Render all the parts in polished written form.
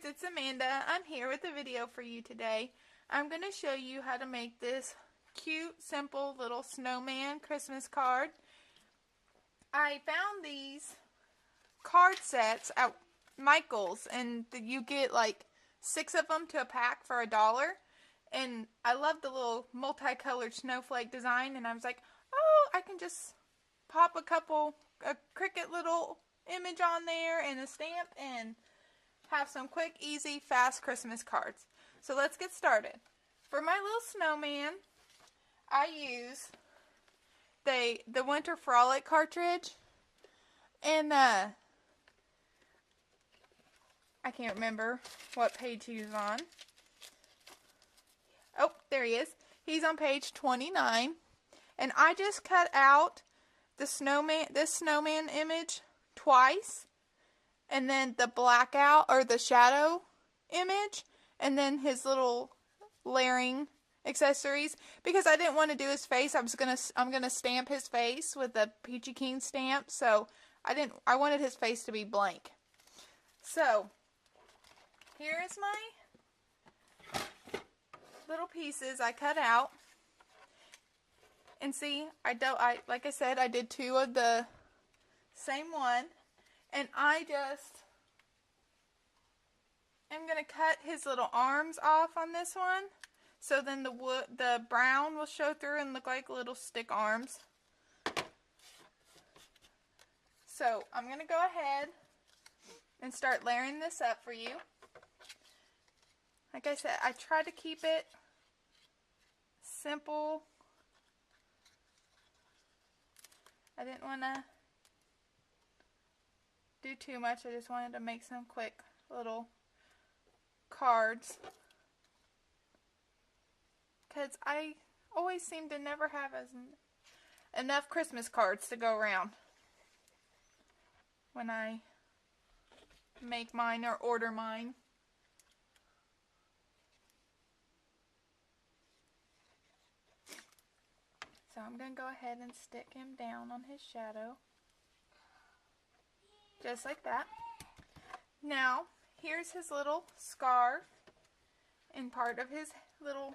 YouTubers, it's Amanda. I'm here with a video for you today. I'm going to show you how to make this cute, simple little snowman Christmas card. I found these card sets at Michael's, and you get like 6 of them to a pack for $1. And I love the little multicolored snowflake design, and I was like, oh, I can just pop a Cricut little image on there and a stamp and have some quick, easy, fast Christmas cards. So let's get started. For my little snowman, I use the Winter Frolic cartridge, and I can't remember what page he's on. Oh, there he is. He's on page 29, and I just cut out the snowman, this snowman image twice, and then the blackout or the shadow image, and then his little layering accessories, because I didn't want to do his face. I'm gonna stamp his face with the Peachy Keen stamp, so I wanted his face to be blank. So here is my little pieces I cut out, and see, like I said, I did 2 of the same one, and I just am going to cut his little arms off on this one, so then the brown will show through and look like little stick arms. So I'm going to go ahead and start layering this up for you. Like I said, I try to keep it simple. I didn't want to do too much. I just wanted to make some quick little cards, because I always seem to never have enough Christmas cards to go around when I make mine or order mine. So I'm going to go ahead and stick him down on his shadow. Just like that. Now, here's his little scarf and part of his little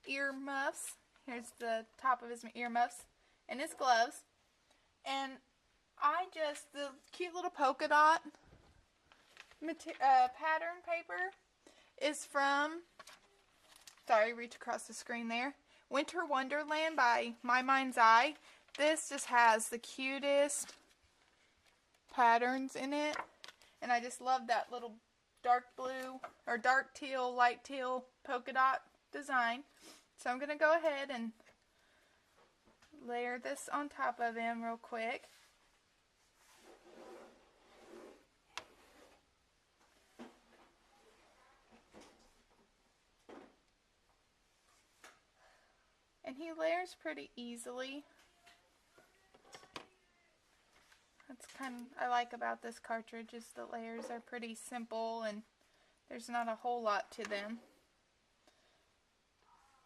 ear muffs. Here's the top of his ear muffs and his gloves. And the cute little polka dot pattern paper is from, sorry, reach across the screen there, Winter Wonderland by My Mind's Eye. This just has the cutest patterns in it, and I just love that little dark blue or dark teal, light teal polka dot design. So I'm going to go ahead and layer this on top of him real quick. And he layers pretty easily. That's I like about this cartridge is the layers are pretty simple, and there's not a whole lot to them.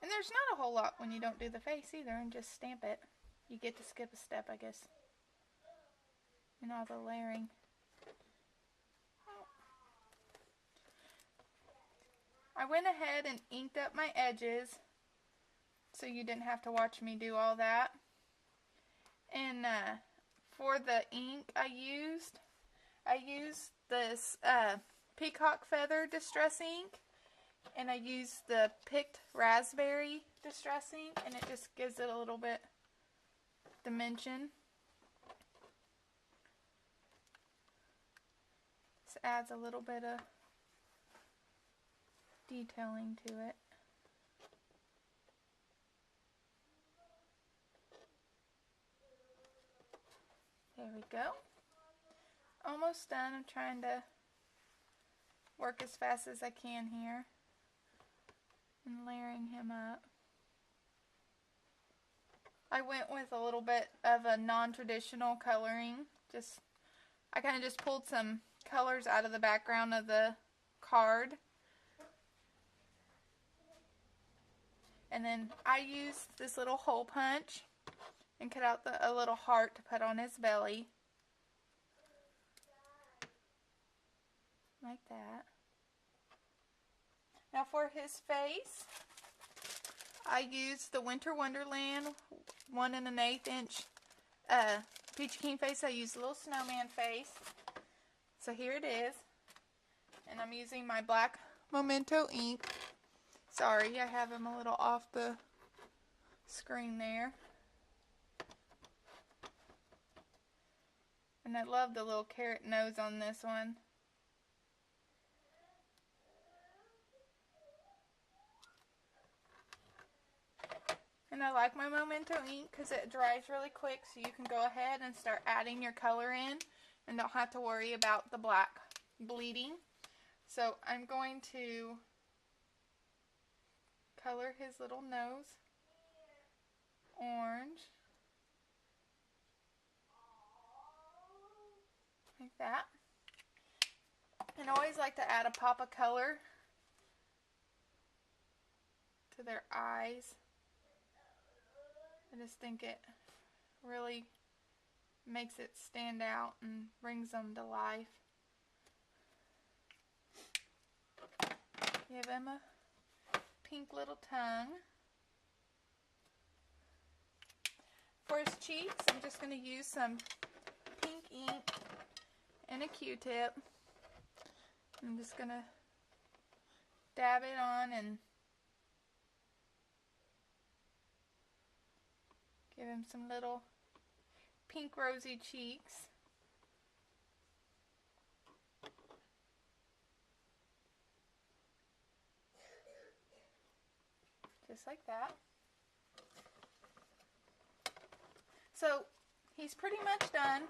And there's not a whole lot when you don't do the face either and just stamp it. You get to skip a step, I guess, in all the layering. I went ahead and inked up my edges, so you didn't have to watch me do all that. And for the ink I used this peacock feather distress ink, and I used the picked raspberry distress ink, and it just gives it a little bit dimension. This adds a little bit of detailing to it. There we go. Almost done. I'm trying to work as fast as I can here and layering him up. I went with a little bit of a non-traditional coloring. I kind of just pulled some colors out of the background of the card. And then I used this little hole punch and cut out a little heart to put on his belly. like that. Now for his face, I used the Winter Wonderland 1 1/8 inch Peachy Keen face. I used a little snowman face. So here it is. And I'm using my black Memento ink. Sorry, I have him a little off the screen there. And I love the little carrot nose on this one. And I like my Memento ink because it dries really quick, so you can go ahead and start adding your color in and don't have to worry about the black bleeding. So I'm going to color his little nose orange, like that. And I always like to add a pop of color to their eyes. I just think it really makes it stand out and brings them to life. Give him a pink little tongue. For his cheeks, I'm just going to use some pink ink and a Q-tip. I'm just going to dab it on and give him some little pink rosy cheeks. Just like that. So he's pretty much done.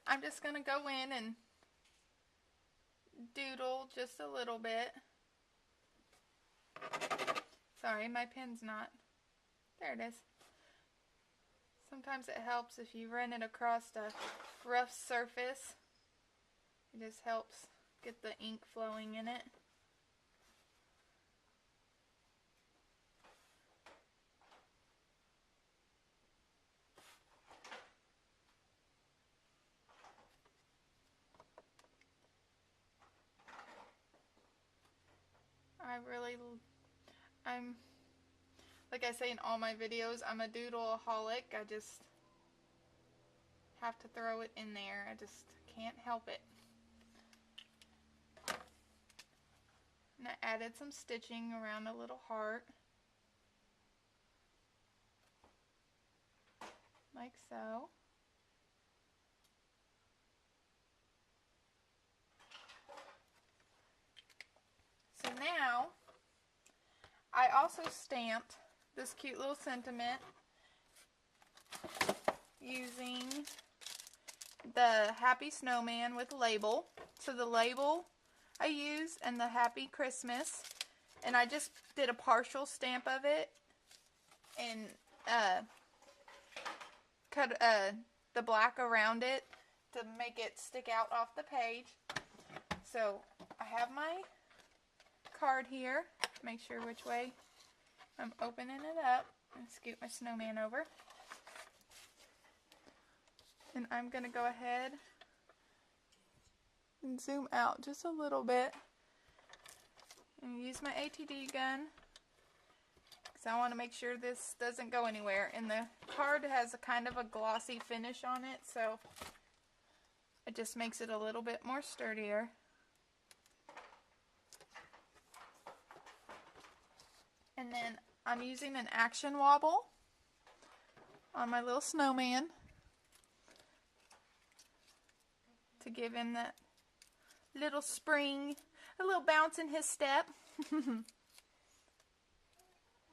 I'm just going to go in and doodle just a little bit. Sorry, my pen's not. There it is. Sometimes it helps if you run it across a rough surface. It just helps get the ink flowing in it. I'm, like I say in all my videos, I'm a doodleaholic. I just have to throw it in there. I just can't help it. And I added some stitching around a little heart. Like so. So now, I also stamped this cute little sentiment using the Happy Snowman with label. So the label I used and the Happy Christmas, and I just did a partial stamp of it and cut the black around it to make it stick out off the page. So I have my card here. Make sure which way I'm opening it up. And scoot my snowman over. And I'm going to go ahead and zoom out just a little bit. And use my ATD gun. Because I want to make sure this doesn't go anywhere. And the card has a kind of a glossy finish on it. So it just makes it a little bit more sturdier. And then I'm using an action wobble on my little snowman to give him that little spring, a little bounce in his step.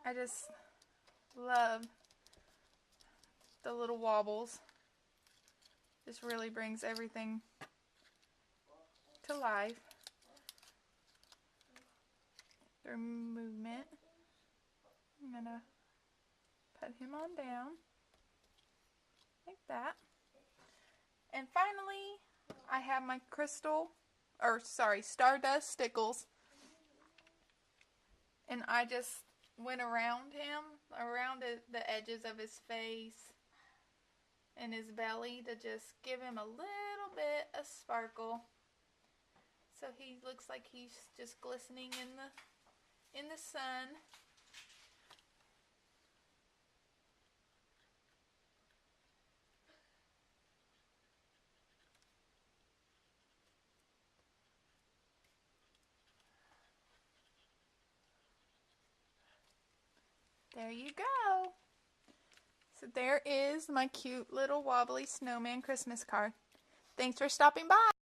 I just love the little wobbles. This really brings everything to life. Their movement. I'm going to put him on down like that. And finally, I have my Stardust stickles. And I just went around him, around the edges of his face and his belly to just give him a little bit of sparkle. So he looks like he's just glistening in the sun. There you go. So there is my cute little wobbly snowman Christmas card. Thanks for stopping by.